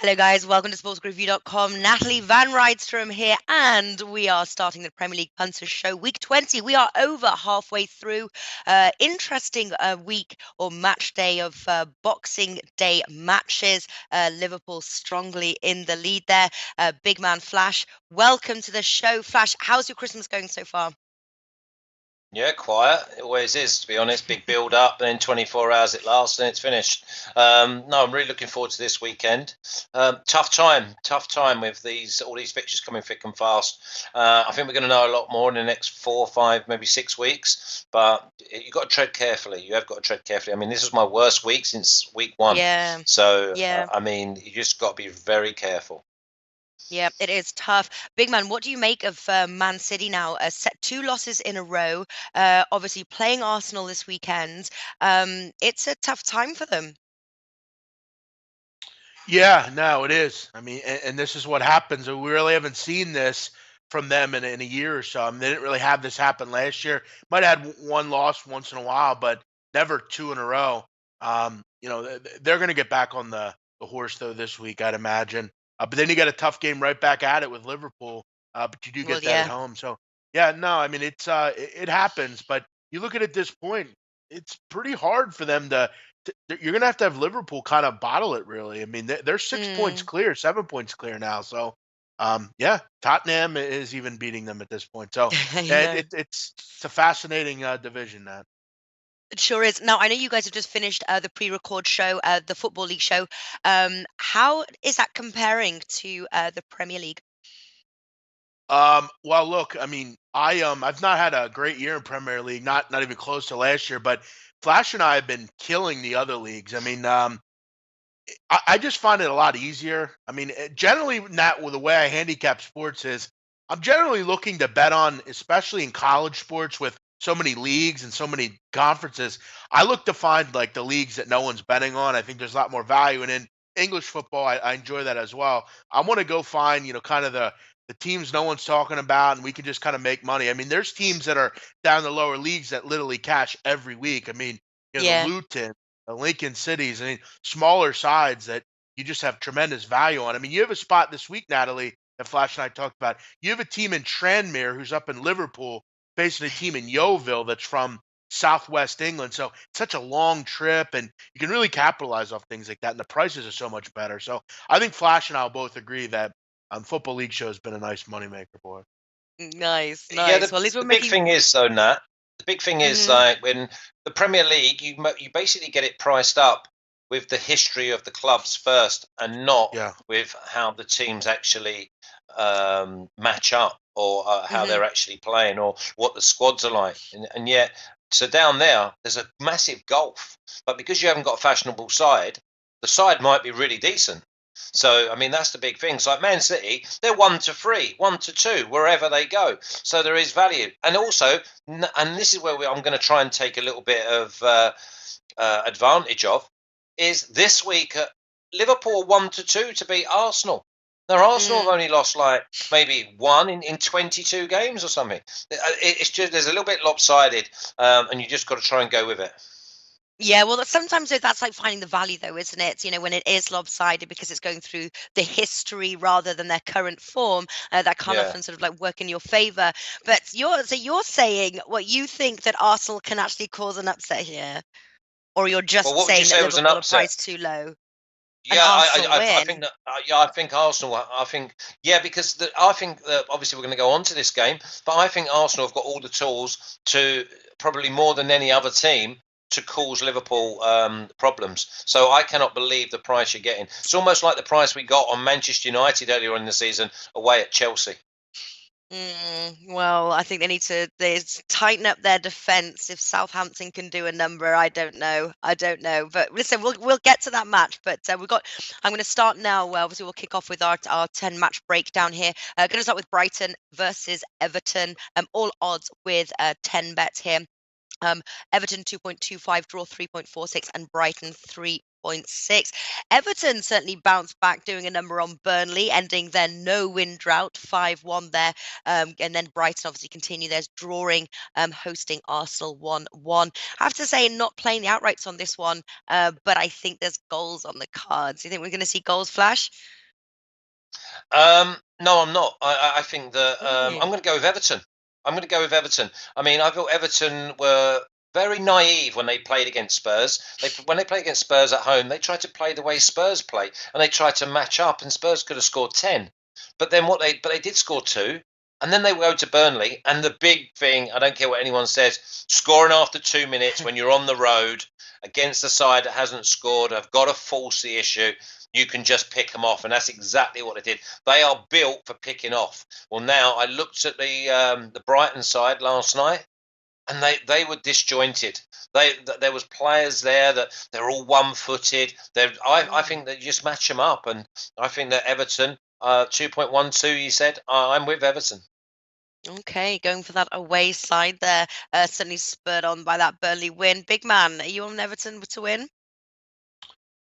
Hello, guys. Welcome to sportsbookreview.com. Natalie Van Rydstrom here, and we are starting the Premier League Punters show, week 20. We are over halfway through. Interesting week or match day of Boxing Day matches. Liverpool strongly in the lead there. Big man Flash, welcome to the show. Flash, how's your Christmas going so far? Yeah, quiet. It always is, to be honest. Big build up, and then 24 hours it lasts, and it's finished. No, I'm really looking forward to this weekend. Tough time with all these fixtures coming thick and fast. I think we're going to know a lot more in the next 4, 5, maybe 6 weeks. But you've got to tread carefully. You have got to tread carefully. I mean, this is my worst week since week 1. Yeah, So, yeah. I mean, you just got to be very careful. Yeah, it is tough. Big man, what do you make of Man City now? Set two losses in a row. Obviously playing Arsenal this weekend. It's a tough time for them. Yeah, no, it is. I mean, and this is what happens. We really haven't seen this from them in a year or so. I mean, they didn't really have this happen last year. Might have had one loss once in a while, but never two in a row. They're going to get back on the horse though this week, I'd imagine. But then you get a tough game right back at it with Liverpool. But you do Well, get that at yeah. home. So yeah, no, I mean it happens. But you look at this point, it's pretty hard for them you're gonna have to have Liverpool kind of bottle it, really. I mean, they're 6 points Mm. clear, 7 points clear now. So, yeah, Tottenham is even beating them at this point. So, I yeah, know. it's a fascinating division. That It sure is. Now, I know you guys have just finished the pre-record show, the Football League show. How is that comparing to the Premier League? Well, look, I mean, I've not had a great year in Premier League, not even close to last year. But Flash and I have been killing the other leagues. I mean, I just find it a lot easier. I mean, generally, not with the way I handicap sports is, I'm generally looking to bet on, especially in college sports with so many leagues and so many conferences. I look to find like the leagues that no one's betting on. I think there's a lot more value, and in English football, I enjoy that as well. I want to go find, kind of the teams no one's talking about, and we can just kind of make money. I mean, there's teams that are down the lower leagues that literally cash every week. I mean, the Yeah. Luton, the Lincoln Cities. I mean, smaller sides that you just have tremendous value on. I mean, you have a spot this week, Natalie, that Flash and I talked about. You have a team in Tranmere who's up in Liverpool facing a team in Yeovil that's from Southwest England. So it's such a long trip, and you can really capitalize off things like that. And the prices are so much better. So I think Flash and I will both agree that Football League Show has been a nice moneymaker for us. Nice, Yeah, nice. Well, at least we're the big making. thing is though, Nat. The big thing is Mhm. like when the Premier League, you basically get it priced up with the history of the clubs first, and not Yeah. with how the teams actually match up, or how Mhm. they're actually playing, or what the squads are like. And yet, so down there, there's a massive gulf. But because you haven't got a fashionable side, the side might be really decent. So, I mean, that's the big thing. It's like Man City, they're 1-3, 1-2, wherever they go. So there is value. And also, and this is where I'm going to try and take a little bit of advantage of, is this week Liverpool 1-2 to beat Arsenal. Now, Arsenal have Mm. only lost like maybe one in 22 games or something. It's just, there's a little bit lopsided, and you just got to try and go with it. Yeah, well, sometimes that's like finding the value, though, isn't it? When it is lopsided because it's going through the history rather than their current form, that can Yeah. often sort of like work in your favor. But you're saying what you think that Arsenal can actually cause an upset here, or you're Well, just what would you saying that say was an Liverpool are upset? priced too low, an Yeah, Arsenal I think win. that yeah, I think Arsenal. I think yeah, because I think that obviously we're going to go on to this game, but I think Arsenal have got all the tools to, probably more than any other team, to cause Liverpool problems. So I cannot believe the price you're getting. It's almost like the price we got on Manchester United earlier in the season away at Chelsea. Well, I think they tighten up their defense. If Southampton can do a number, I don't know. I don't know. But listen, we'll get to that match. But we've got. I'm going to start now. Well, obviously, we'll kick off with our 10 match breakdown here. Going to start with Brighton versus Everton. All odds with 10 bets here. Um, Everton 2.25, draw 3.46, and Brighton 1.6. Everton certainly bounced back, doing a number on Burnley, ending their no-win drought, 5-1 there. And then Brighton obviously continue theirs, drawing, hosting Arsenal 1-1. I have to say, not playing the outrights on this one, but I think there's goals on the cards. Do you think we're going to see goals flash? No, I'm not. I think that I'm Really? going to go with Everton. I'm going to go with Everton. I mean, I thought Everton were very naive when they played against Spurs. When they played against Spurs at home, they tried to play the way Spurs play, and they tried to match up, and Spurs could have scored 10. But then they did score 2, and then they go to Burnley, and the big thing, I don't care what anyone says, scoring after 2 minutes when you're on the road against a side that hasn't scored, have got to force the issue. You can just pick them off, and that's exactly what they did. They are built for picking off. Well, now I looked at the Brighton side last night, and they were disjointed. There was players there that they're all one-footed. I think they just match them up, and I think that Everton 2.12. You said I'm with Everton. Okay, going for that away side there. Certainly spurred on by that Burnley win. Big man, are you on Everton to win?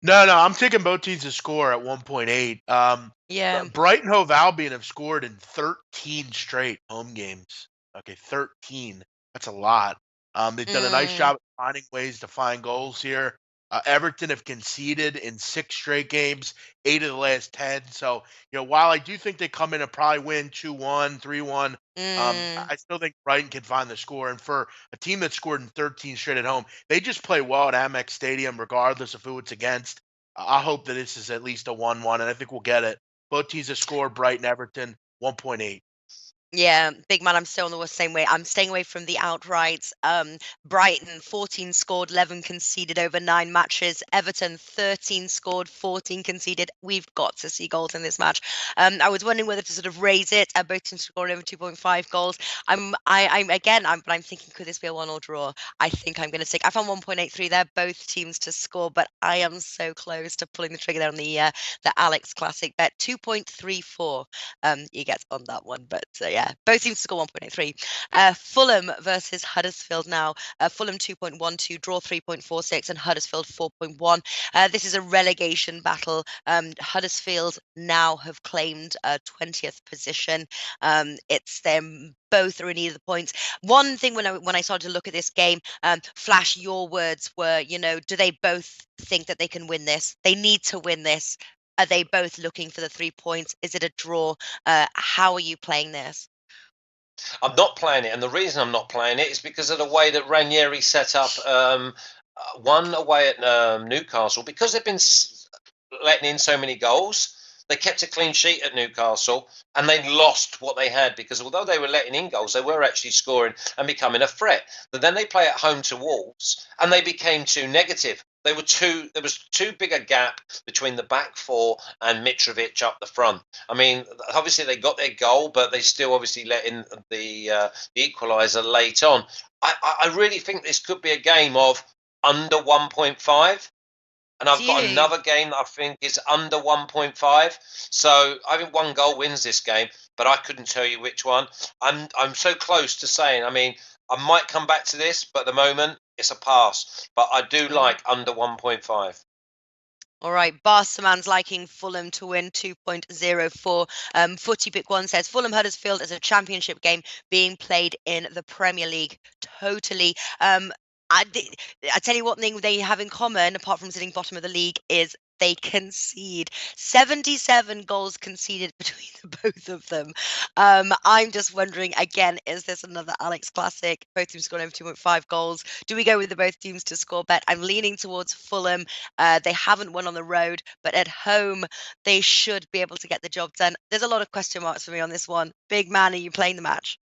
No, I'm taking both teams to score at 1.8. Yeah. Brighton Hove Albion have scored in 13 straight home games. Okay, 13. That's a lot. They've done a nice Mm. job of finding ways to find goals here. Everton have conceded in 6 straight games, 8 of the last 10. So, while I do think they come in and probably win 2-1, 3-1, Mm. I still think Brighton can find the score. And for a team that scored in 13 straight at home, they just play well at Amex Stadium, regardless of who it's against. I hope that this is at least a 1-1, and I think we'll get it. Both teams have scored. Brighton, Everton, 1.8. Yeah, big man, I'm still on the same way. I'm staying away from the outrights. Brighton, 14 scored, 11 conceded over 9 matches. Everton, 13 scored, 14 conceded. We've got to see goals in this match. I was wondering whether to sort of raise it. Both teams scored over 2.5 goals. I'm thinking, could this be a 1-1 draw? I think I'm going to stick. I found 1.83 there, both teams to score, but I am so close to pulling the trigger there on the Alex Classic bet. 2.34 you get on that one, but yeah, both teams to score 1.83. Fulham versus Huddersfield now. Fulham 2.12, draw 3.46, and Huddersfield 4.1. This is a relegation battle. Huddersfield now have claimed a 20th position. It's them both are in either points. One thing when I started to look at this game, Flash, your words were, do they both think that they can win this? They need to win this. Are they both looking for the 3 points? Is it a draw? How are you playing this? I'm not playing it, and the reason I'm not playing it is because of the way that Ranieri set up one away at Newcastle. Because they've been letting in so many goals, they kept a clean sheet at Newcastle, and they lost what they had because although they were letting in goals, they were actually scoring and becoming a threat. But then they play at home to Wolves, and they became too negative. There was too big a gap between the back four and Mitrovic up the front. I mean, obviously they got their goal, but they still obviously let in the equaliser late on. I really think this could be a game of under 1.5. And I've got another game that I think is under 1.5. So I think one goal wins this game, but I couldn't tell you which one. I'm so close to saying, I mean, I might come back to this, but at the moment it's a pass. But I do like under 1.5. All right, Barsaman's liking Fulham to win 2.04. Footy Pick One says Fulham Huddersfield is a championship game being played in the Premier League. Totally. I tell you what thing they have in common, apart from sitting bottom of the league, is they concede. 77 goals conceded between the both of them. I'm just wondering, again, is this another Alex Classic? Both teams scored over 2.5 goals. Do we go with the both teams to score bet? I'm leaning towards Fulham. They haven't won on the road, but at home, they should be able to get the job done. There's a lot of question marks for me on this one. Big man, are you playing the match?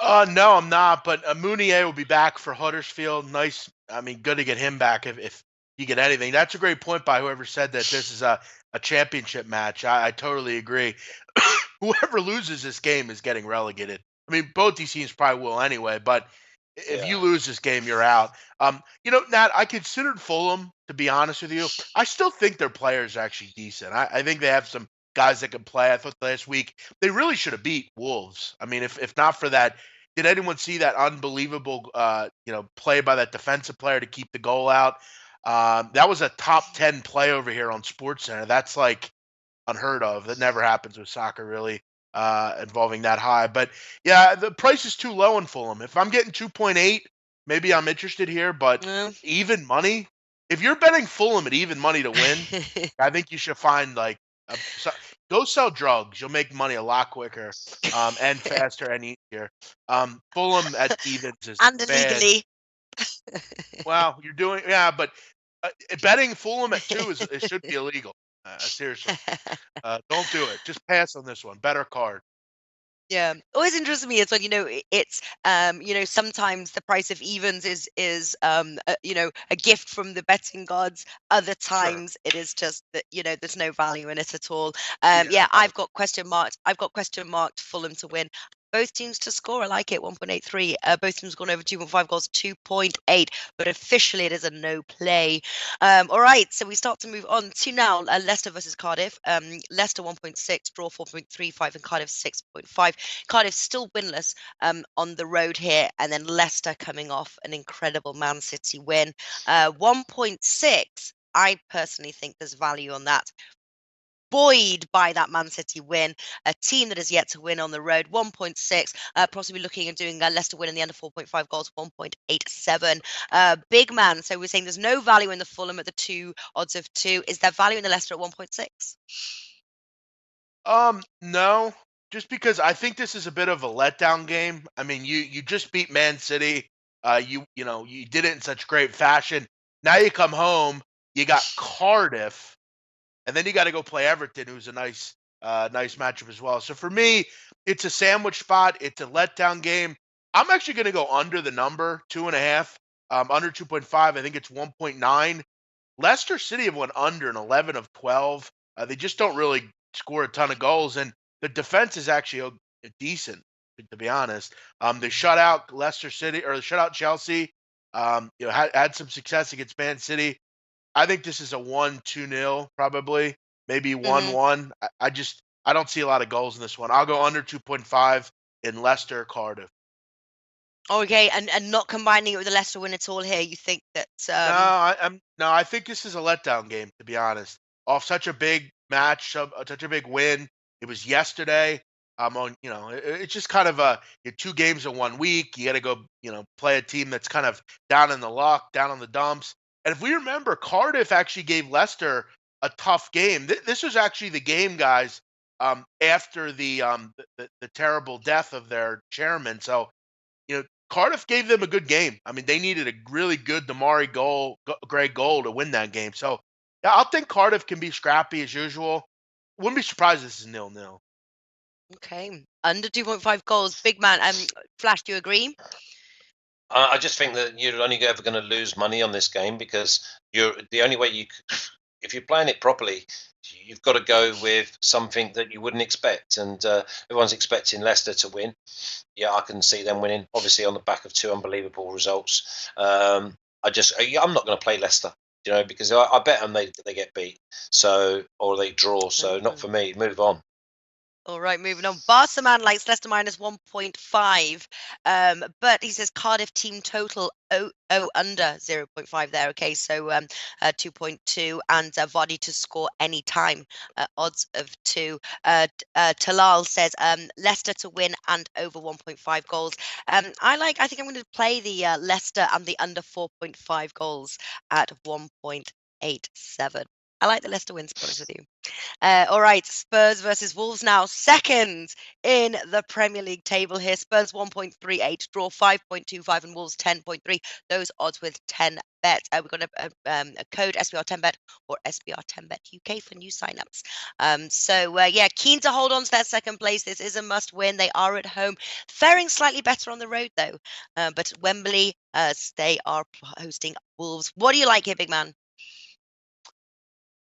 No, I'm not. But Mounier will be back for Huddersfield. Nice. I mean, good to get him back if you get anything. That's a great point by whoever said that this is a championship match. I totally agree. Whoever loses this game is getting relegated. I mean, both these teams probably will anyway. But if you lose this game, you're out. Nat, I considered Fulham, to be honest with you. I still think their players are actually decent. I think they have some guys that can play. I thought last week they really should have beat Wolves. I mean, if not for that, did anyone see that unbelievable play by that defensive player to keep the goal out? That was a top 10 play over here on SportsCenter. That's like unheard of. That never happens with soccer, really, involving that high. But yeah, the price is too low in Fulham. If I'm getting 2.8, maybe I'm interested here. But Mm. even money, if you're betting Fulham at even money to win, I think you should find like go sell drugs. You'll make money a lot quicker, and faster and easier. Fulham at evens is And bad. illegally. Well, you're doing but betting Fulham at 2 is it should be illegal. Seriously, don't do it. Just pass on this one. Better card. Yeah, always interests me as well. It's sometimes the price of evens is a gift from the betting gods. Other Sure. times it is just that there's no value in it at all. Yeah. Yeah, No. I've got question marked. I've got question marked Fulham to win. Both teams to score. I like it. 1.83. Both teams gone over 2.5 goals. 2.8. But officially it is a no play. All right, so we start to move on to now Leicester versus Cardiff. Leicester 1.6, draw 4.35, and Cardiff 6.5. Cardiff still winless on the road here, and then Leicester coming off an incredible Man City win. 1.6, I personally think there's value on that. Buoyed by that Man City win, a team that is yet to win on the road, 1.6, possibly looking at doing a Leicester win in the under 4.5 goals, 1.87. Big man, so we're saying there's no value in the Fulham at the 2 odds of 2. Is there value in the Leicester at 1.6? No, just because I think this is a bit of a letdown game. I mean, you just beat Man City. You did it in such great fashion. Now you come home, you got Cardiff, and then you got to go play Everton, who's a nice matchup as well. So for me, it's a sandwich spot. It's a letdown game. I'm actually going to go under the number 2.5, under 2.5. I think it's 1.9. Leicester City have went under in 11 of 12. They just don't really score a ton of goals, and the defense is actually decent, to be honest. They shut out Leicester City, or they shut out Chelsea. Had some success against Man City. I think this is a 1-2-0, probably, maybe 1-1. I don't see a lot of goals in this one. I'll go under 2.5 in Leicester Cardiff. Okay, and not combining it with the Leicester win at all here. You think that I think this is a letdown game, to be honest. Off such a big match, such a big win. It was yesterday. It's just kind of two games in 1 week. You got to go, play a team that's kind of down in the luck, down on the dumps. And if we remember, Cardiff actually gave Leicester a tough game. This was actually the game, guys, after the terrible death of their chairman. So, Cardiff gave them a good game. I mean, they needed a really good Gray goal to win that game. So, yeah, I'll think Cardiff can be scrappy as usual. Wouldn't be surprised if this is 0-0. okay, under 2.5 goals, big man. Flash, do you agree? I just think that you're only ever going to lose money on this game because the only way if you're playing it properly, you've got to go with something that you wouldn't expect. And everyone's expecting Leicester to win. Yeah, I can see them winning, obviously on the back of 2 unbelievable results. I'm not going to play Leicester, because I bet them they get beat, or they draw. So not for me. Move on. All right, moving on. Barcaman likes Leicester minus 1.5, but he says Cardiff team total under 0.5 there. Okay, so 2.2 and Vardy to score any time, odds of 2. Talal says Leicester to win and over 1.5 goals. I think I'm going to play the Leicester and the under 4.5 goals at 1.87. I like the Leicester win, to be honest with you. All right, Spurs versus Wolves now, second in the Premier League table here. Spurs 1.38, draw 5.25, and Wolves 10.3. Those odds with 10 bets. We've got a code SBR10bet or SBR10bet UK for new signups. Keen to hold on to that second place. This is a must win. They are at home, faring slightly better on the road though. But Wembley, they are hosting Wolves. What do you like here, big man?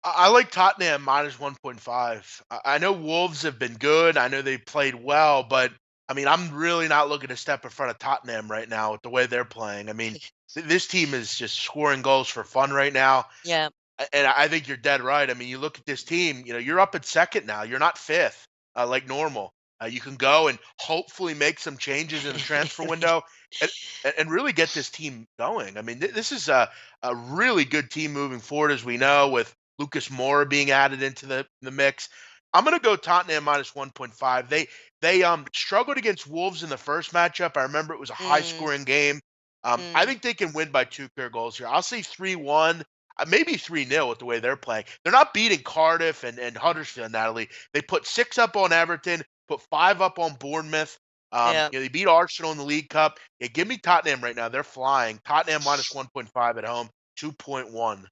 I like Tottenham minus 1.5. I know Wolves have been good. I know they played well, but I mean, I'm really not looking to step in front of Tottenham right now with the way they're playing. I mean, this team is just scoring goals for fun right now. Yeah. And I think you're dead right. I mean, you look at this team, you're up at second now. You're not fifth like normal. You can go and hopefully make some changes in the transfer window and, and really get this team going. I mean, this is a really good team moving forward, as we know, with Lucas Moura being added into the mix. I'm going to go Tottenham minus 1.5. They struggled against Wolves in the first matchup. I remember it was a high Mm, scoring game. I mm. think they can win by 2 clear goals here. I'll say 3-1. Maybe 3-0 with the way they're playing. They're not beating Cardiff and Huddersfield, Natalie. They put 6 up on Everton, put 5 up on Bournemouth. Yeah. They beat Arsenal in the League Cup. Yeah, give me Tottenham right now. They're flying. Tottenham minus 1.5 at home, 2.1.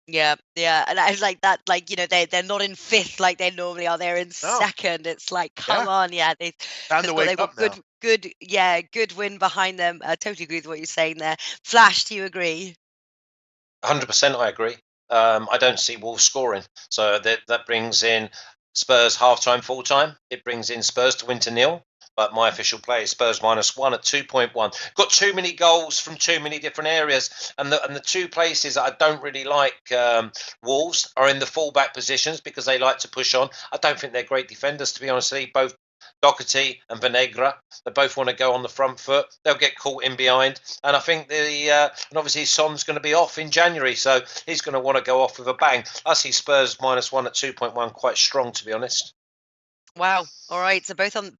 Yeah, yeah, and I like that. Like they're not in fifth like they normally are. They're in No, second. It's like, come yeah, on, yeah. They've time to just got wake they've got up now. good win behind them. I totally agree with what you're saying there. Flash, do you agree? 100% I agree. I don't see Wolves scoring. So that brings in Spurs half-time, full-time. It brings in Spurs to win to nil. But my official play is Spurs -1 at 2.1. Got too many goals from too many different areas. And the two places that I don't really like Wolves are in the fullback positions because they like to push on. I don't think they're great defenders, to be honest with you. Both Doherty and Venegra, they both want to go on the front foot. They'll get caught in behind. And I think and obviously Son's going to be off in January, so he's going to want to go off with a bang. I see Spurs -1 at 2.1 quite strong, to be honest. Wow. All right. So both on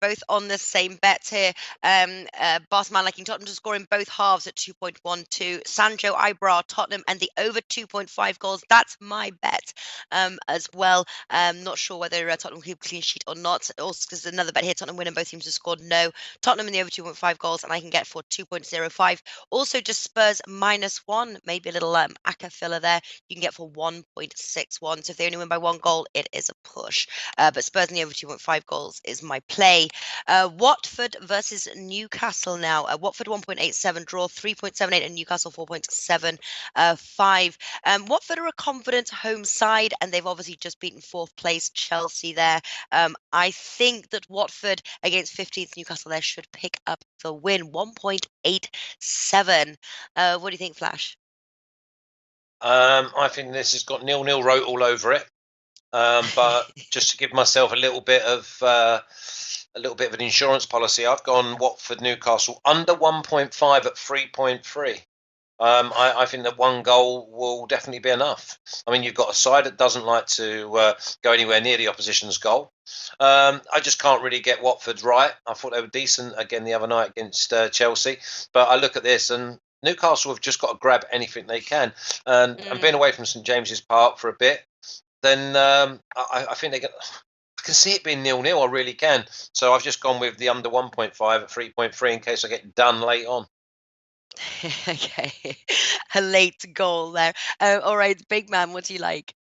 the same bets here. Barcelona liking Tottenham to score in both halves at 2.12. Sancho, Ibra, Tottenham, and the over 2.5 goals. That's my bet as well. Not sure whether Tottenham keep a clean sheet or not. Also, because there's another bet here. Tottenham win and both teams have scored no. Tottenham in the over 2.5 goals, and I can get for 2.05. Also, just Spurs -1. Maybe a little Aka filler there. You can get for 1.61. So if they only win by 1 goal, it is a push. But Spurs in the over 2.5 goals is my play. Watford versus Newcastle now. Watford 1.87 draw, 3.78, and Newcastle 4.75. Watford are a confident home side, and they've obviously just beaten fourth place Chelsea there. I think that Watford against 15th Newcastle there should pick up the win, 1.87. What do you think, Flash? I think this has got 0-0 wrote all over it. But just to give myself a little bit of an insurance policy, I've gone Watford Newcastle under 1.5 at 3.3. I think that 1 goal will definitely be enough. I mean, you've got a side that doesn't like to go anywhere near the opposition's goal. I just can't really get Watford right. I thought they were decent again the other night against Chelsea. But I look at this and Newcastle have just got to grab anything they can. And being away from St James's Park for a bit, then I think they get. I can see it being 0-0. I really can. So I've just gone with the under 1.5 at 3.3 in case I get done late on. Okay, a late goal there. All right, big man, what do you like?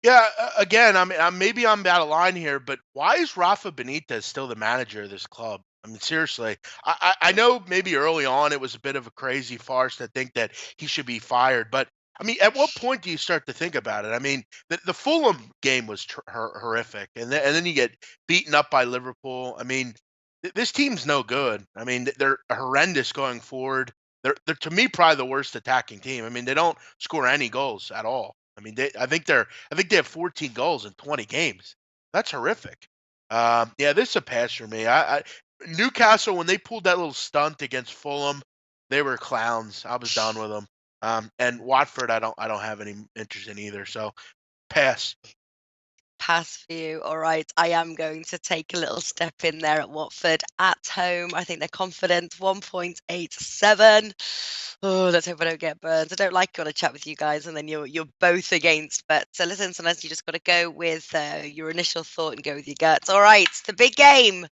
Yeah, again, maybe I'm out of line here, but why is Rafa Benitez still the manager of this club? I mean, seriously, I know maybe early on it was a bit of a crazy farce to think that he should be fired, but I mean, at what point do you start to think about it? I mean, the Fulham game was horrific, and then you get beaten up by Liverpool. I mean, this team's no good. I mean, they're horrendous going forward. They're to me probably the worst attacking team. I mean, they don't score any goals at all. I mean, I think they have 14 goals in 20 games. That's horrific. Yeah, this is a pass for me. Newcastle, when they pulled that little stunt against Fulham, they were clowns. I was done with them. And Watford, I don't have any interest in either. So pass. Pass for you. All right. I am going to take a little step in there at Watford at home. I think they're confident. 1.87. Oh, let's hope I don't get burned. I don't like going to chat with you guys and then you're both against. But listen, sometimes you just got to go with your initial thought and go with your guts. All right. The big game.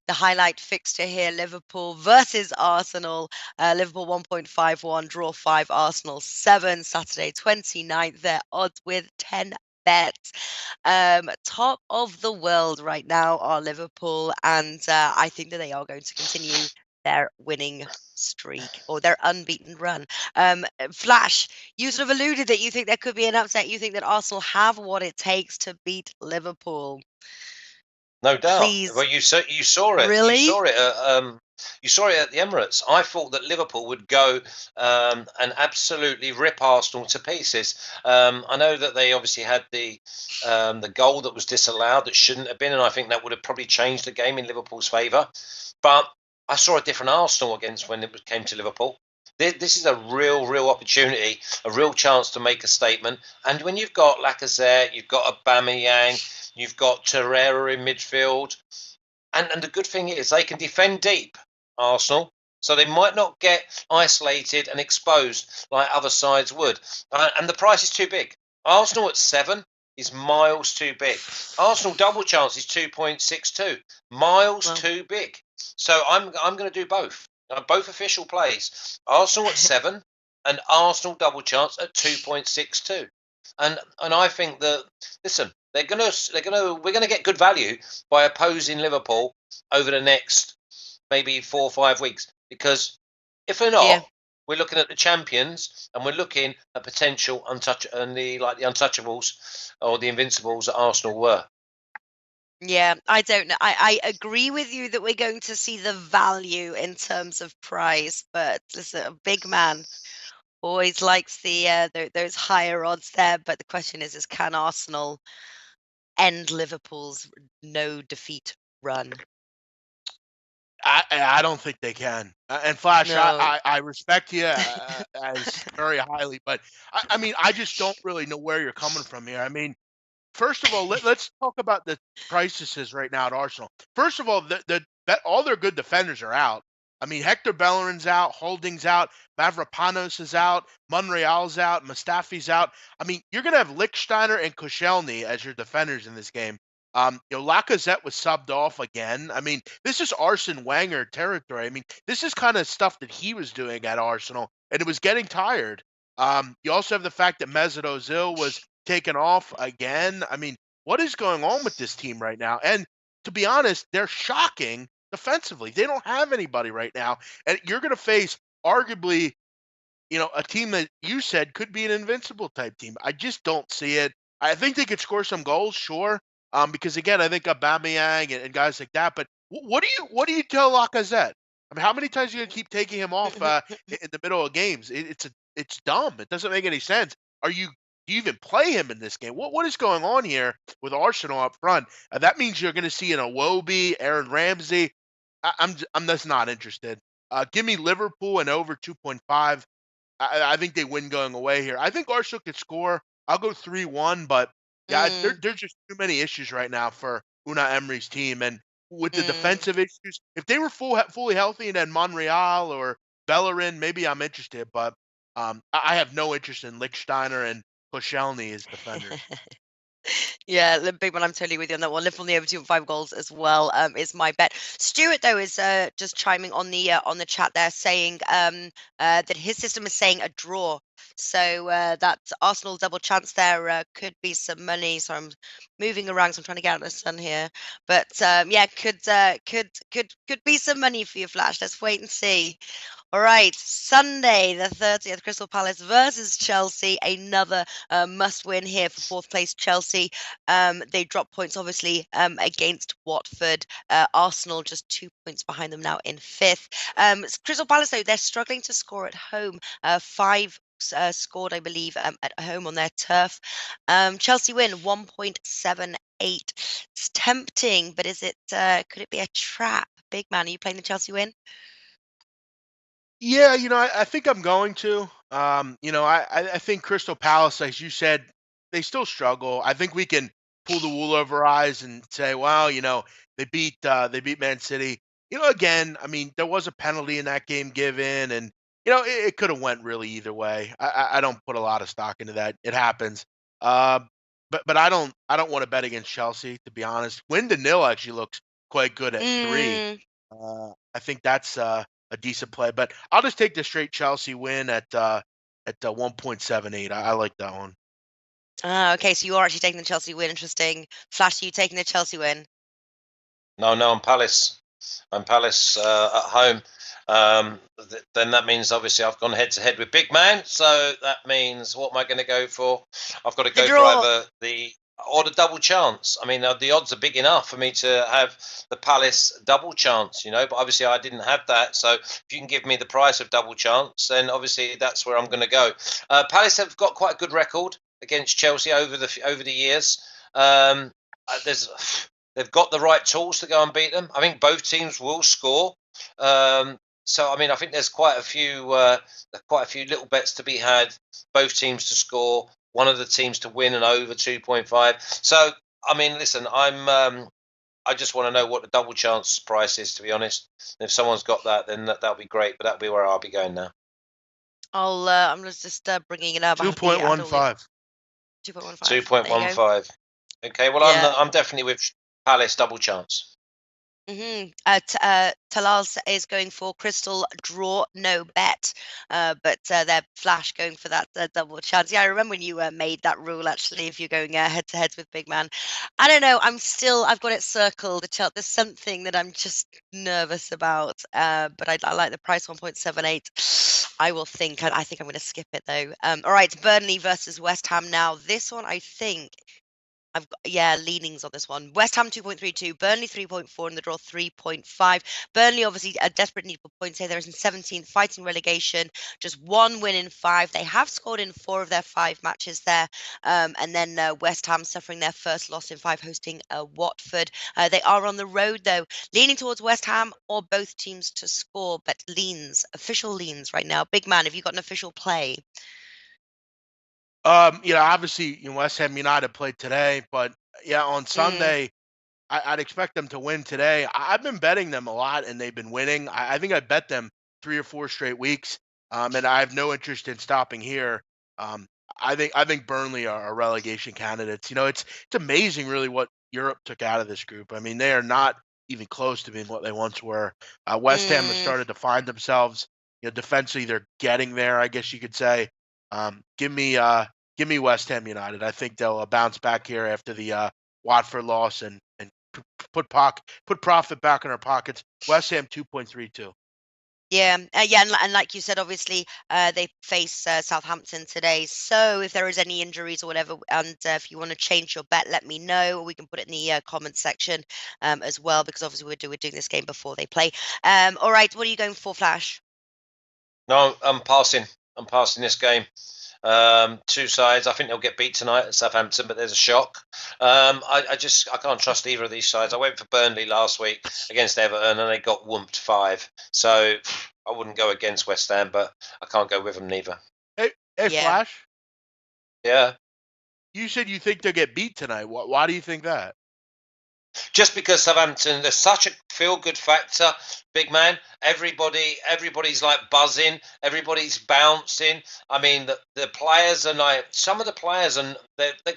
The highlight fixture here, Liverpool versus Arsenal. Liverpool 1.51, draw 5, Arsenal 7, Saturday 29th. Their odds with 10 bets. Top of the world right now are Liverpool, and I think that they are going to continue their winning streak or their unbeaten run. Flash, you sort of alluded that you think there could be an upset. You think that Arsenal have what it takes to beat Liverpool. No doubt. Please. Well, you saw it. You Really? saw it You saw it at the Emirates. I thought that Liverpool would go and absolutely rip Arsenal to pieces. I know that they obviously had the goal that was disallowed that shouldn't have been, and I think that would have probably changed the game in Liverpool's favour. But I saw a different Arsenal against when it came to Liverpool. This is a real opportunity, a real chance to make a statement. And when you've got Lacazette, you've got Aubameyang, you've got Torreira in midfield, and the good thing is they can defend deep, Arsenal. So they might not get isolated and exposed like other sides would. And the price is too big. Arsenal at 7 is miles too big. Arsenal double chance is 2.62, miles too big. So I'm going to do both. Both official plays. Arsenal at 7 and Arsenal double chance at 2.62. And I think that, listen, we're gonna get good value by opposing Liverpool over the next maybe 4 or 5 weeks, because if we're not, we're looking at the champions and we're looking at potential the untouchables or the invincibles that Arsenal were. Yeah, I don't know. I agree with you that we're going to see the value in terms of price, but listen, a big man always likes those higher odds there. But the question is can Arsenal end Liverpool's no defeat run? I don't think they can. And Flash, No. I respect you as very highly, but I mean, I just don't really know where you're coming from here. I mean, first of all, let's talk about the crises right now at Arsenal. First of all, all their good defenders are out. I mean, Hector Bellerin's out, Holding's out, Mavropanos is out, Monreal's out, Mustafi's out. I mean, you're going to have Lichtsteiner and Koscielny as your defenders in this game. Lacazette was subbed off again. I mean, this is Arsene Wenger territory. I mean, this is kind of stuff that he was doing at Arsenal, and it was getting tired. You also have the fact that Mesut Ozil was taken off again. I mean, what is going on with this team right now? And to be honest, they're shocking defensively. They don't have anybody right now. And you're going to face arguably, a team that you said could be an invincible type team. I just don't see it. I think they could score some goals, sure. Because again, I think Aubameyang and guys like that. But what do you tell Lacazette? I mean, how many times are you going to keep taking him off in the middle of games? It's dumb. It doesn't make any sense. Do you even play him in this game? What is going on here with Arsenal up front? That means you're going to see an Iwobi, Aaron Ramsey. I'm just not interested. Give me Liverpool and over 2.5. I think they win going away here. I think Arsenal could score. I'll go 3-1, but yeah, there's just too many issues right now for Unai Emery's team, and with the defensive issues, if they were fully healthy and then Monreal or Bellerin, maybe I'm interested, but I have no interest in Lichtsteiner and Koscielny as defenders. Yeah, big one. I'm totally with you on that one. Live on the over 2.5 goals as well is my bet. Stuart though is just chiming on the chat there, saying that his system is saying a draw. So that Arsenal double chance there could be some money. So I'm moving around. So I'm trying to get out of the sun here. But yeah, could be some money for you, Flash. Let's wait and see. All right, Sunday the 30th, Crystal Palace versus Chelsea. Another must-win here for fourth place Chelsea. They dropped points, obviously, against Watford. Arsenal just 2 points behind them now in fifth. Crystal Palace, though, they're struggling to score at home. 5 scored, I believe, at home on their turf. Chelsea win 1.78. It's tempting, but could it be a trap? Big man, are you playing the Chelsea win? Yeah, I think I'm going to. I think Crystal Palace, as you said, they still struggle. I think we can pull the wool over our eyes and say, well, they beat Man City. Again, I mean, there was a penalty in that game given, and it could have went really either way. I don't put a lot of stock into that. It happens. But I don't want to bet against Chelsea, to be honest. Win to nil actually looks quite good at 3. I think that's a decent play, but I'll just take the straight Chelsea win at 1.78. I like that one. Okay, so you are actually taking the Chelsea win. Interesting. Flash, are you taking the Chelsea win? No, I'm Palace. I'm Palace at home. Then that means obviously I've gone head to head with Big Man. So that means what am I going to go for? I've got to go for either the or the double chance. I mean, the odds are big enough for me to have the Palace double chance, but obviously I didn't have that. So if you can give me the price of double chance, then obviously that's where I'm going to go. Palace have got quite a good record against Chelsea over the years. They've got the right tools to go and beat them. I think both teams will score. So I mean, I think there's quite a few little bets to be had. Both teams to score, one of the teams to win and over 2.5. So I mean, listen, I just want to know what the double chance price is, to be honest. And if someone's got that, then that'll be great. But that'll be where I'll be going now. I'm just bringing it up. 2.15. 2.15. 2.15. Okay, well, Yeah. I'm definitely with Palace double chance. Talal is going for crystal draw, no bet, but they're Flash going for that double chance. Yeah, I remember when you made that rule, actually, if you're going head to head with Big Man. I don't know, I've got it circled. There's something that I'm just nervous about, but I like the price, 1.78. I will think, I think I'm going to skip it though. All right, Burnley versus West Ham now. This one, I think, I've got, leanings on this one. West Ham 2.32, Burnley 3.4, and the draw 3.5. Burnley obviously a desperate need for points here. They're in 17th, fighting relegation, just one win in 5. They have scored in 4 of their 5 matches there. And then West Ham suffering their first loss in 5, hosting Watford. They are on the road though, leaning towards West Ham or both teams to score, but official leans right now. Big Man, have you got an official play? Obviously, West Ham United played today, but on Sunday, I'd expect them to win today. I've been betting them a lot, and they've been winning. I think I bet them 3 or 4 straight weeks, and I have no interest in stopping here. I think Burnley are relegation candidates. It's amazing, really, what Europe took out of this group. I mean, they are not even close to being what they once were. West Ham has started to find themselves. Defensively, they're getting there, I guess you could say. Give me West Ham United. I think they'll bounce back here after the Watford loss and put profit back in our pockets. West Ham 2.32. Yeah, and like you said, obviously, they face Southampton today. So if there is any injuries or whatever, and if you want to change your bet, let me know. Or we can put it in the comments section as well, because obviously we're doing this game before they play. All right, what are you going for, Flash? No, I'm passing. I'm passing this game. 2 sides. I think they'll get beat tonight at Southampton, but there's a shock. I can't trust either of these sides. I went for Burnley last week against Everton, and they got whooped 5. So I wouldn't go against West Ham, but I can't go with them neither. Hey, Yeah. Flash. Yeah. You said you think they'll get beat tonight. Why do you think that? Just because Southampton, there's such a feel-good factor, Big Man. Everybody's like buzzing. Everybody's bouncing. I mean, the players are like, some of the players, and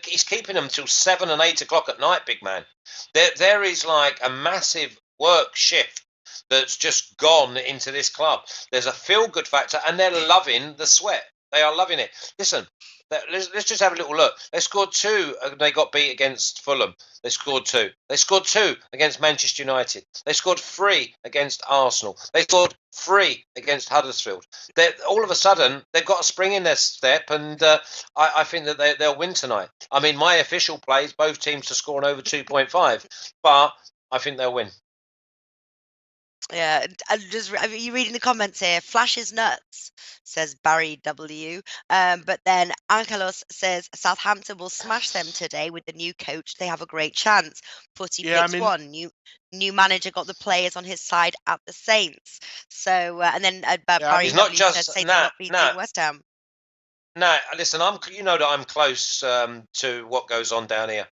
he's keeping them till 7 and 8 o'clock at night, Big Man. There is like a massive work shift that's just gone into this club. There's a feel-good factor, and they're loving the sweat. They are loving it. Listen, let's just have a little look. They scored 2. They got beat against Fulham. They scored 2. They scored 2 against Manchester United. They scored 3 against Arsenal. They scored 3 against Huddersfield. All of a sudden, they've got a spring in their step, and I think that they'll win tonight. I mean, my official play is both teams to score an over 2.5, but I think they'll win. Yeah, are you reading the comments here? Flash is nuts, says Barry W. But then Angelos says Southampton will smash them today with the new coach. They have a great chance. Footy picks one. New manager got the players on his side at the Saints. So and then Barry W says Saints not beating West Ham. No, listen, that I'm close to what goes on down here.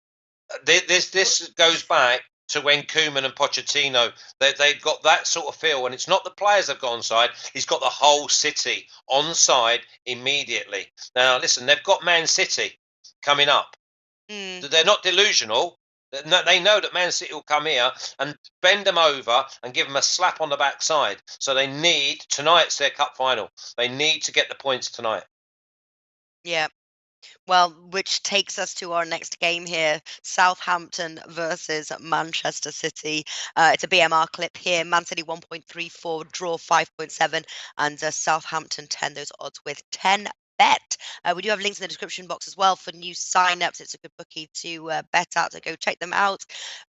This goes back to when Koeman and Pochettino, they've got that sort of feel, and it's not the players have got on side, he's got the whole city on side immediately. Now, listen, they've got Man City coming up. They're not delusional. They know that Man City will come here and bend them over and give them a slap on the backside. So tonight's their cup final. They need to get the points tonight. Yeah. Well, which takes us to our next game here, Southampton versus Manchester City. It's a BMR clip here. Man City 1.34, draw 5.7, and Southampton 10. Those odds with 10 bet. We do have links in the description box as well for new sign-ups. It's a good bookie to bet at, so go check them out.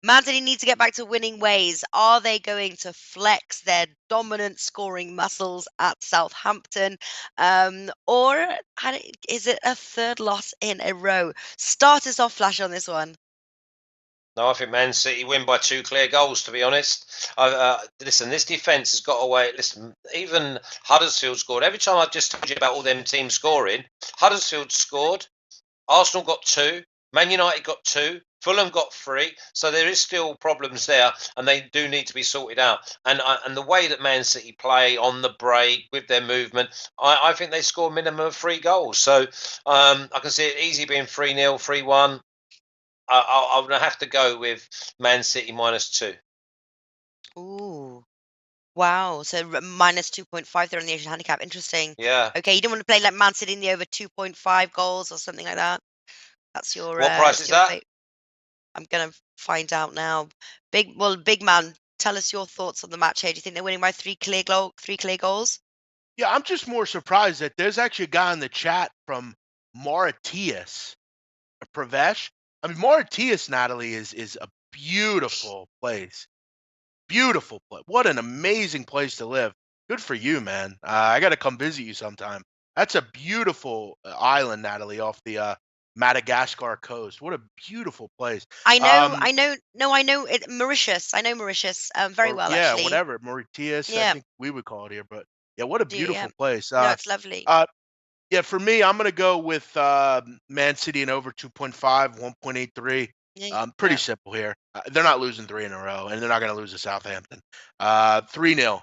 Man City need to get back to winning ways. Are they going to flex their dominant scoring muscles at Southampton? Or is it a third loss in a row? Start us off, Flash, on this one. No, I think Man City win by 2 clear goals, to be honest. Listen, this defence has got away. Listen, even Huddersfield scored. Every time I just told you about all them teams scoring, Huddersfield scored, Arsenal got 2, Man United got 2, Fulham got 3. So there is still problems there, and they do need to be sorted out. And the way that Man City play on the break with their movement, I think they score a minimum of 3 goals. So I can see it easy being 3-0, 3-1. I'm going to have to go with Man City -2. Ooh. Wow. So minus 2.5 there on the Asian handicap. Interesting. Yeah. Okay, you don't want to play like Man City in the over 2.5 goals or something like that. That's your What price is that? I'm gonna find out now. Big man, tell us your thoughts on the match here. Do you think they're winning by three clear goals? Yeah, I'm just more surprised that there's actually a guy in the chat from Mauritius, Pravesh. I mean, Mauritius, Natalie, is a beautiful place. Beautiful place. What an amazing place to live. Good for you, man. I got to come visit you sometime. That's a beautiful island, Natalie, off the Madagascar coast. What a beautiful place. I know it. Mauritius. I know Mauritius very well, Yeah, actually. whatever. Mauritius, I Yeah. think we would call it here. But yeah, what a beautiful place. No, it's lovely. Yeah, for me, I'm going to go with Man City and over 2.5, 1.83. Pretty simple here. They're not losing 3 in a row, and they're not going to lose to Southampton. 3-0.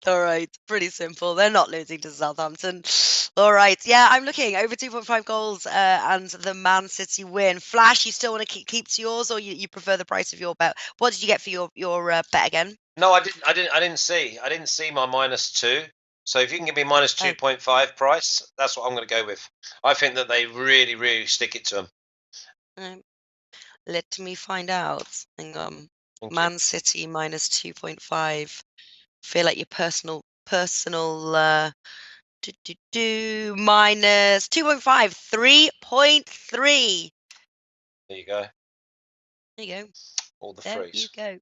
All right, pretty simple. They're not losing to Southampton. All right, yeah, I'm looking over 2.5 goals and the Man City win. Flash, you still want to keep to yours, or you prefer the price of your bet? What did you get for your bet again? No, I didn't see my -2. So if you can give me -2.5 price, that's what I'm going to go with. I think that they really, really stick it to them. Let me find out. Hang on. Thank Man you. City minus 2.5. Feel like your personal minus 2.5, 3.3. There you go. There you go. All the There frees. you go.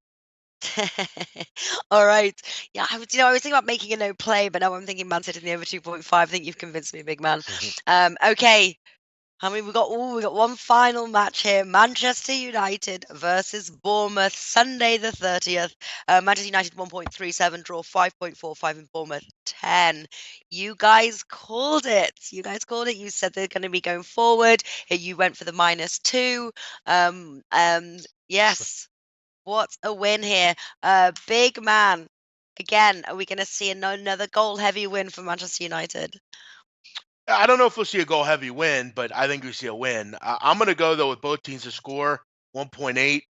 All right. Yeah, I was thinking about making a no play, but now I'm thinking Man City in the over 2.5. I think you've convinced me, big man. Okay. I mean, we got one final match here. Manchester United versus Bournemouth, Sunday the 30th. Manchester United 1.37, draw 5.45 in Bournemouth 10. You guys called it. You said they're going to be going forward. You went for the -2. Yes. What a win here. Big man. Again, are we going to see another goal-heavy win for Manchester United? I don't know if we'll see a goal-heavy win, but I think we see a win. I'm going to go, though, with both teams to score 1.8.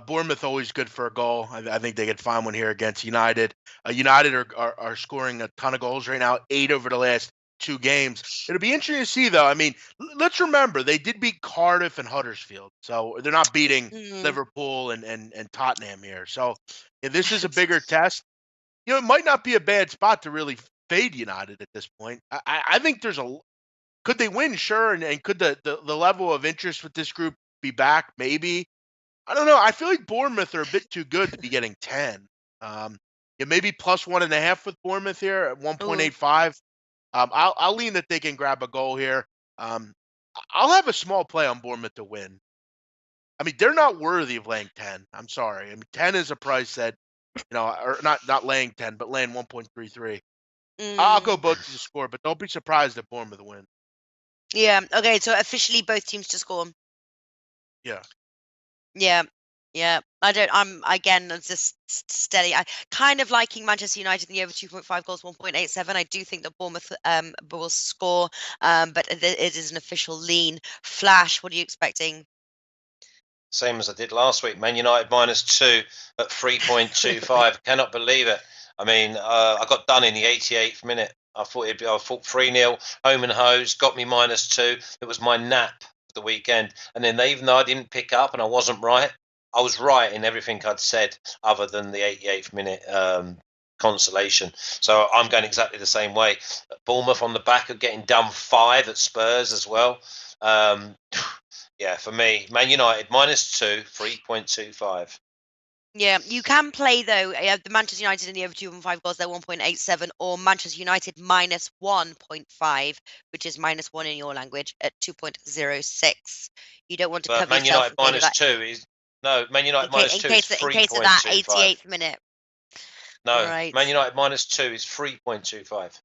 Bournemouth always good for a goal. I think they could find one here against United. United are scoring a ton of goals right now, 8 over the last 2 games. It'll be interesting to see, though. I mean, let's remember, they did beat Cardiff and Huddersfield, so they're not beating Liverpool and Tottenham here. So if this is a bigger test, it might not be a bad spot to really fade United at this point. I think could they win? Sure. And could the level of interest with this group be back? Maybe. I don't know. I feel like Bournemouth are a bit too good to be getting 10. Maybe plus 1.5 with Bournemouth here at 1.85. I'll lean that they can grab a goal here. I'll have a small play on Bournemouth to win. I mean, they're not worthy of laying 10. I'm sorry. I mean, 10 is a price that, or not laying 10, but laying 1.33. I'll go both to score, but don't be surprised if Bournemouth win. Yeah. Okay. So officially, both teams to score. Yeah. Yeah. Yeah. I'm just steady. I kind of liking Manchester United in the over 2.5 goals, 1.87. I do think that Bournemouth will score, but it is an official lean. Flash, what are you expecting? Same as I did last week. Man United -2 at 3.25. Cannot believe it. I mean, I got done in the 88th minute. I thought 3-0, home and hose, got me -2. It was my nap for the weekend. And then even though I didn't pick up and I wasn't right, I was right in everything I'd said other than the 88th minute consolation. So I'm going exactly the same way. Bournemouth on the back of getting done 5 at Spurs as well. Yeah, for me, Man United -2, 3.25. Yeah, you can play though. The Manchester United in the over 2.5 goals, they're 1.87, or Manchester United -1.5, which is -1 in your language, at 2.06. You don't want to But cover Man yourself United in case of that. -2 is Man United In -2 is case of that 3.25. 88th minute. No, Right. Man United -2 is 3.25.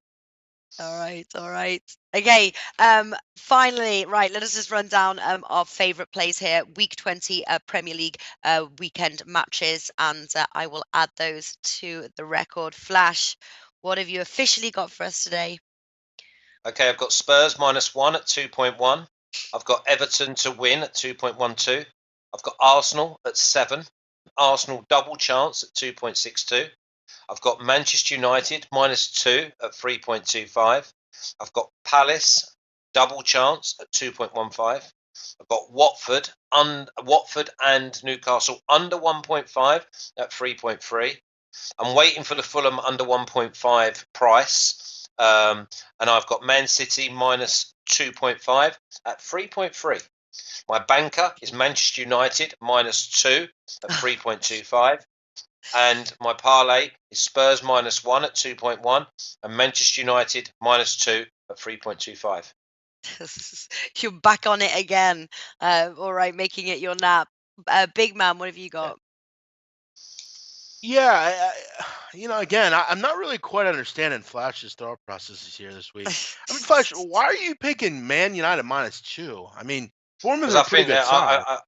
All right. Okay, finally, right, let us just run down our favourite plays here. Week 20 Premier League weekend matches, and I will add those to the record. Flash, what have you officially got for us today? Okay, I've got Spurs -1 at 2.1. I've got Everton to win at 2.12. I've got Arsenal at 7. Arsenal double chance at 2.62. I've got Manchester United -2 at 3.25. I've got Palace double chance at 2.15. I've got Watford and Newcastle under 1.5 at 3.3. I'm waiting for the Fulham under 1.5 price. And I've got Man City -2.5 at 3.3. My banker is Manchester United -2 at 3.25. And my parlay is Spurs -1 at 2.1 and Manchester United -2 at 3.25. You're back on it again. All right, making it your nap. Big man, what have you got? Yeah, again, I'm not really quite understanding Flash's thought processes here this week. I mean, Flash, why are you picking Man United -2? I mean, Bournemouth is Because a I pretty think good that side.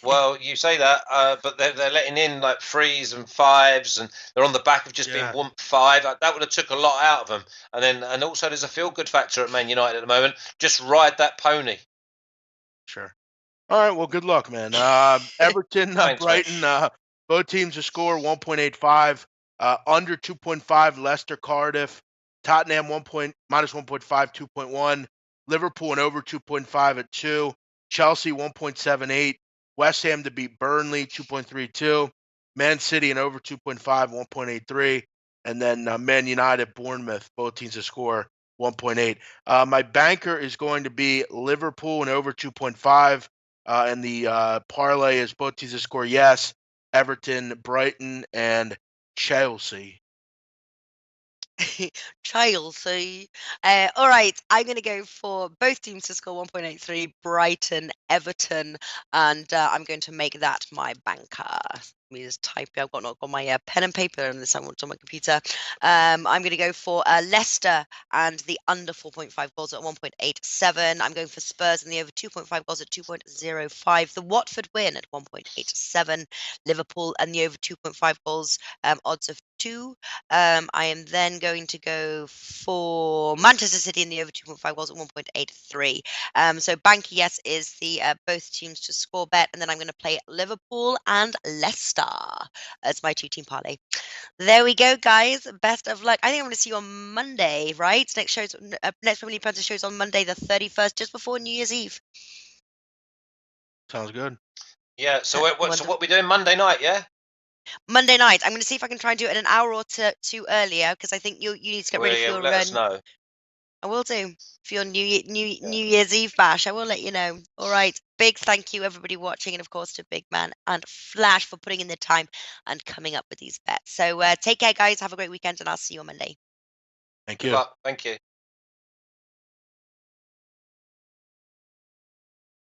well, you say that, but they're letting in like 3s and 5s, and they're on the back of just being Yeah. 1-5. That would have took a lot out of them. And also there's a feel good factor at Man United at the moment. Just ride that pony. Sure. All right. Well, good luck, man. Everton, Thanks, mate. Brighton, both teams to score 1.85. Under 2.5, Leicester, Cardiff. Tottenham -1.5, 2.1. Liverpool and over 2.5 at 2. Chelsea 1.78. West Ham to beat Burnley 2.32. Man City and over 2.5, 1.83. And then Man United, Bournemouth, both teams to score 1.8. My banker is going to be Liverpool and over 2.5. And the parlay is both teams to score yes. Everton, Brighton, and Chelsea. Chelsea. All right, I'm going to go for both teams to score 1.83, Brighton, Everton, and I'm going to make that my banker. Let me just type. I've not got my pen and paper on this. I want on my computer. I'm going to go for Leicester and the under 4.5 goals at 1.87. I'm going for Spurs and the over 2.5 goals at 2.05. The Watford win at 1.87. Liverpool and the over 2.5 goals odds of 2. I am then going to go for Manchester City in the over 2.5 goals at 1.83. So bank yes is the both teams to score bet, and then I'm going to play Liverpool and Leicester as my 2-team parlay. There we go, guys. Best of luck. I think I'm going to see you on Monday, right? Next Premier League Punters shows on Monday the 31st, just before New Year's Eve. Sounds good. Yeah. So what we doing Monday night? Yeah. Monday night. I'm going to see if I can try and do it an hour or two earlier, because I think you need to get ready for your let us know. I will do. For your New Year's Eve bash, I will let you know. All right. Big thank you, everybody watching, and of course to Big Man and Flash for putting in the time and coming up with these bets. So take care, guys. Have a great weekend, and I'll see you on Monday. Thank Good you. luck. Thank you.